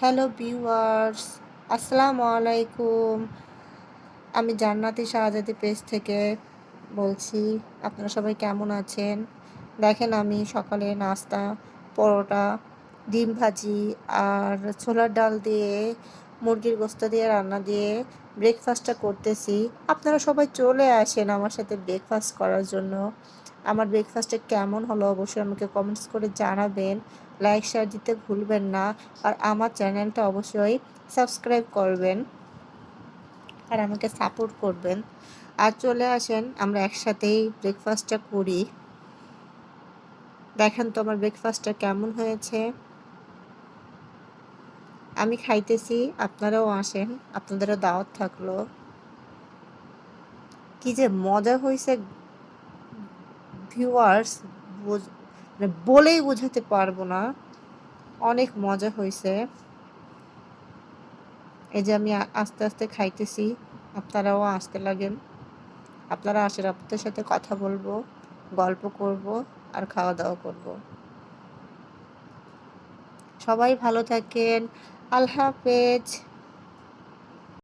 Hello viewers, আসসালামু আলাইকুম। আমি জান্নাতি শাহজাদি পেজ থেকে বলছি। আপনারা সবাই কেমন আছেন? দেখেন আমি সকালে নাস্তা, পরোটা, ডিম ভাজি আর ছোলার ডাল দিয়ে মুরগির গোশত দিয়ে রান্না দিয়ে ব্রেকফাস্টটা করতেছি। আপনারা সবাই চলে আসেন আমার সাথে ব্রেকফাস্ট করার জন্য। আমার ব্রেকফাস্টটা কেমন হলো অবশ্যই আমাকে কমেন্টস করে জানাবেন। লাইক শেয়ার দিতে ভুলবেন না। আর আমার চ্যানেলটা অবশ্যই সাবস্ক্রাইব করবেন আর আমাকে সাপোর্ট করবেন। আর চলে আসেন আমরা একসাথেই ব্রেকফাস্টটা করি। দেখেন তো আমার ব্রেকফাস্টটা কেমন হয়েছে। আমি খাইতেছি, আপনারাও আসেন, আপনাদেরও দাওয়াত থাকলো। কি যে মজা হয়েছে ভিউয়ার্স, মানে বলেই বোঝাতে পারবো না। অনেক মজা হয়েছে। এই যে আমি আস্তে আস্তে খাইতেছি, আপনারাও আসতে লাগেন। আপনারা আসেন, আপনাদের সাথে কথা বলবো, গল্প করব আর খাওয়া দাওয়া করব। সবাই ভালো থাকেন। আল্লাহ হাফেজ।